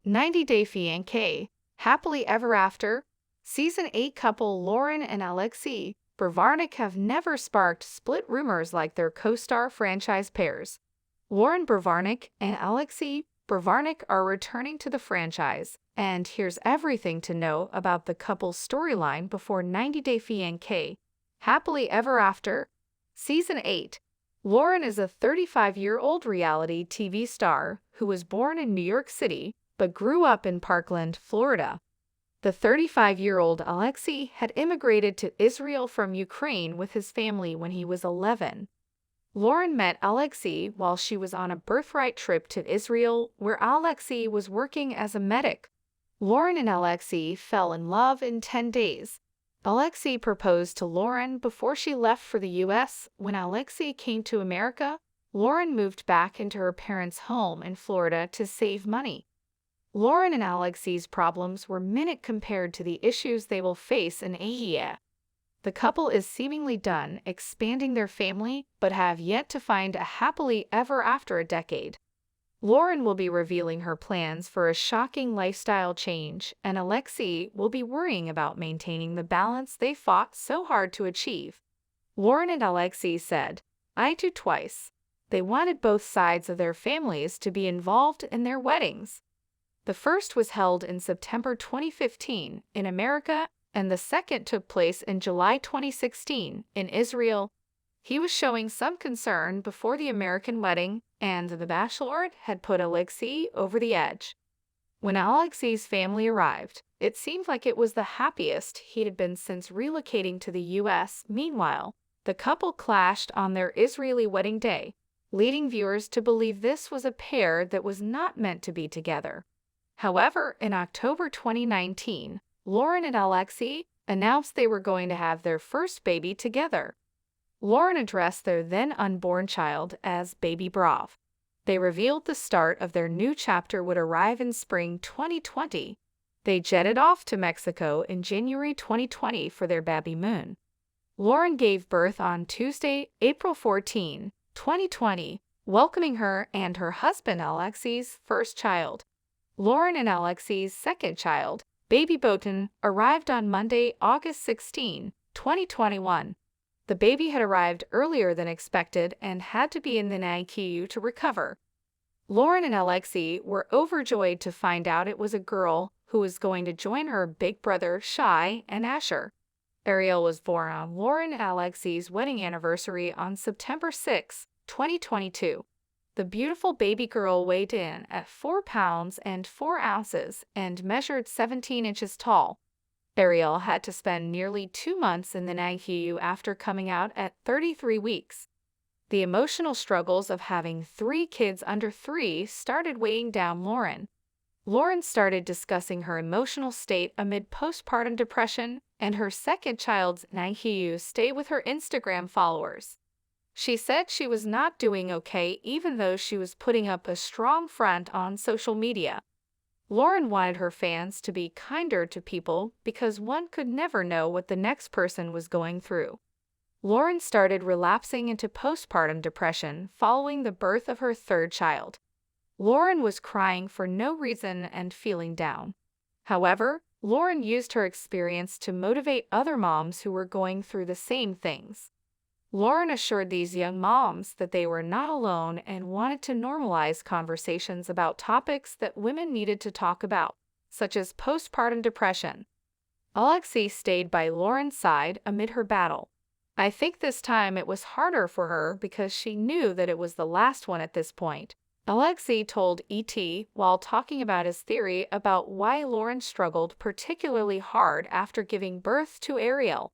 90-Day Fiancé, Happily Ever After. Season 8 couple Loren and Alexei Bravarnik have never sparked split rumors like their co-star franchise pairs. Loren Bravarnik and Alexei Bravarnik are returning to the franchise, and here's everything to know about the couple's storyline before 90-Day Fiancé, Happily Ever After. Season 8. Loren is a 35-year-old reality TV star who was born in New York City but grew up in Parkland, Florida. The 35-year-old Alexei had immigrated to Israel from Ukraine with his family when he was 11. Loren met Alexei while she was on a birthright trip to Israel, where Alexei was working as a medic. Loren and Alexei fell in love in 10 days. Alexei proposed to Loren before she left for the U.S. When Alexei came to America, Loren moved back into her parents' home in Florida to save money. Loren and Alexei's problems were minute compared to the issues they will face in a year. The couple is seemingly done expanding their family but have yet to find a happily ever after a decade. Loren will be revealing her plans for a shocking lifestyle change, and Alexei will be worrying about maintaining the balance they fought so hard to achieve. Loren and Alexei said, "I do twice." They wanted both sides of their families to be involved in their weddings. The first was held in September 2015 in America, and the second took place in July 2016 in Israel. He was showing some concern before the American wedding, and the bachelorette had put Alexei over the edge. When Alexei's family arrived, it seemed like it was the happiest he had been since relocating to the U.S. Meanwhile, the couple clashed on their Israeli wedding day, leading viewers to believe this was a pair that was not meant to be together. However, in October 2019, Loren and Alexei announced they were going to have their first baby together. Loren addressed their then unborn child as Baby Brav. They revealed the start of their new chapter would arrive in spring 2020. They jetted off to Mexico in January 2020 for their baby moon. Loren gave birth on Tuesday, April 14, 2020, welcoming her and her husband Alexei's first child. Loren and Alexei's second child, Baby Botan, arrived on Monday, August 16, 2021. The baby had arrived earlier than expected and had to be in the NICU to recover. Loren and Alexei were overjoyed to find out it was a girl who was going to join her big brother Shai and Asher. Ariel was born on Loren and Alexei's wedding anniversary on September 6, 2022. The beautiful baby girl weighed in at 4 pounds and 4 ounces and measured 17 inches tall. Ariel had to spend nearly 2 months in the NICU after coming out at 33 weeks. The emotional struggles of having 3 kids under 3 started weighing down Loren. Loren started discussing her emotional state amid postpartum depression and her second child's NICU stay with her Instagram followers. She said she was not doing okay even though she was putting up a strong front on social media. Loren wanted her fans to be kinder to people because one could never know what the next person was going through. Loren started relapsing into postpartum depression following the birth of her third child. Loren was crying for no reason and feeling down. However, Loren used her experience to motivate other moms who were going through the same things. Loren assured these young moms that they were not alone and wanted to normalize conversations about topics that women needed to talk about, such as postpartum depression. Alexei stayed by Loren's side amid her battle. "I think this time it was harder for her because she knew that it was the last one at this point," Alexei told ET while talking about his theory about why Loren struggled particularly hard after giving birth to Ariel.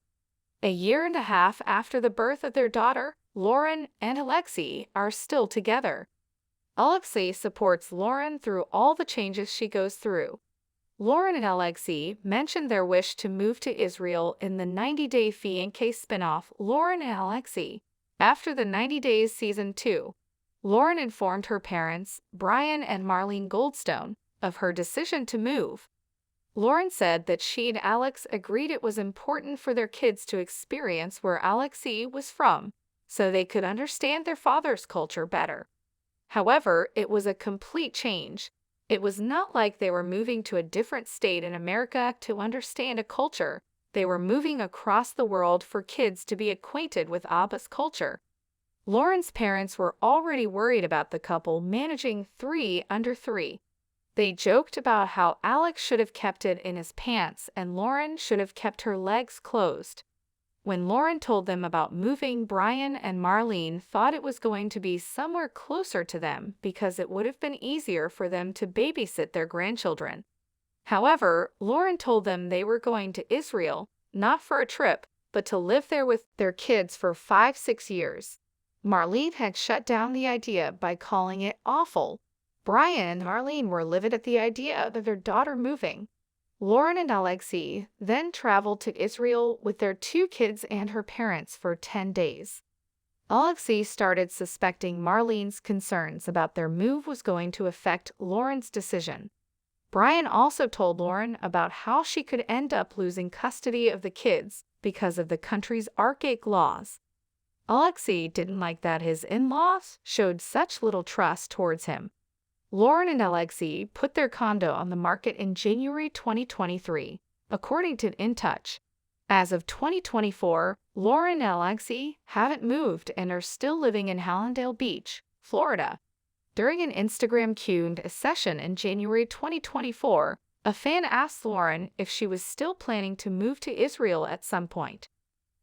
A year and a half after the birth of their daughter, Loren and Alexei are still together. Alexei supports Loren through all the changes she goes through. Loren and Alexei mentioned their wish to move to Israel in the 90-Day Fiancé spin-off Loren and Alexei. After the 90 Days Season 2, Loren informed her parents, Brian and Marlene Goldstone, of her decision to move. Loren said that she and Alex agreed it was important for their kids to experience where Alexei was from, so they could understand their father's culture better. However, it was a complete change. It was not like they were moving to a different state in America to understand a culture. They were moving across the world for kids to be acquainted with Abba's culture. Loren's parents were already worried about the couple managing 3 under 3. They joked about how Alex should have kept it in his pants and Loren should have kept her legs closed. When Loren told them about moving, Brian and Marlene thought it was going to be somewhere closer to them because it would have been easier for them to babysit their grandchildren. However, Loren told them they were going to Israel, not for a trip, but to live there with their kids for 5-6 years. Marlene had shut down the idea by calling it awful. Brian and Marlene were livid at the idea of their daughter moving. Loren and Alexei then traveled to Israel with their 2 kids and her parents for 10 days. Alexei started suspecting Marlene's concerns about their move was going to affect Loren's decision. Brian also told Loren about how she could end up losing custody of the kids because of the country's archaic laws. Alexei didn't like that his in-laws showed such little trust towards him. Loren and Alexei put their condo on the market in January 2023, according to In Touch. As of 2024, Loren and Alexei haven't moved and are still living in Hallandale Beach, Florida. During an Instagram Q&A session in January 2024, a fan asked Loren if she was still planning to move to Israel at some point.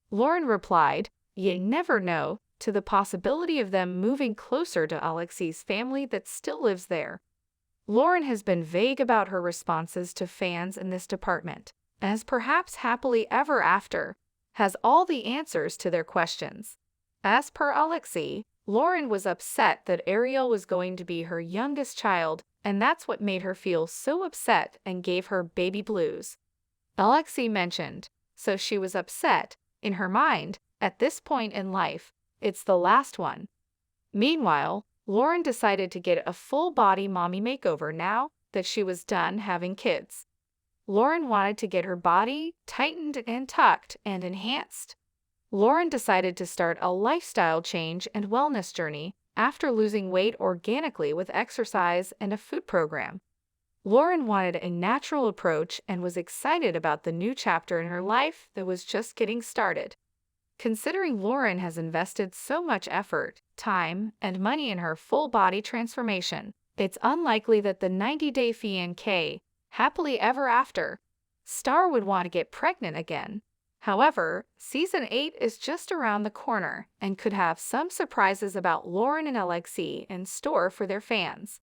Loren replied, "You never know," to the possibility of them moving closer to Alexei's family that still lives there. Loren has been vague about her responses to fans in this department, as perhaps Happily Ever After has all the answers to their questions. As per Alexei, Loren was upset that Ariel was going to be her youngest child, and that's what made her feel so upset and gave her baby blues. Alexei mentioned, so she was upset, in her mind, at this point in life, it's the last one. Meanwhile, Loren decided to get a full-body mommy makeover now that she was done having kids. Loren wanted to get her body tightened and tucked and enhanced. Loren decided to start a lifestyle change and wellness journey after losing weight organically with exercise and a food program. Loren wanted a natural approach and was excited about the new chapter in her life that was just getting started. Considering Loren has invested so much effort, time, and money in her full-body transformation, it's unlikely that the 90-day Fiancé, Happily Ever After star would want to get pregnant again. However, Season 8 is just around the corner and could have some surprises about Loren and Alexei in store for their fans.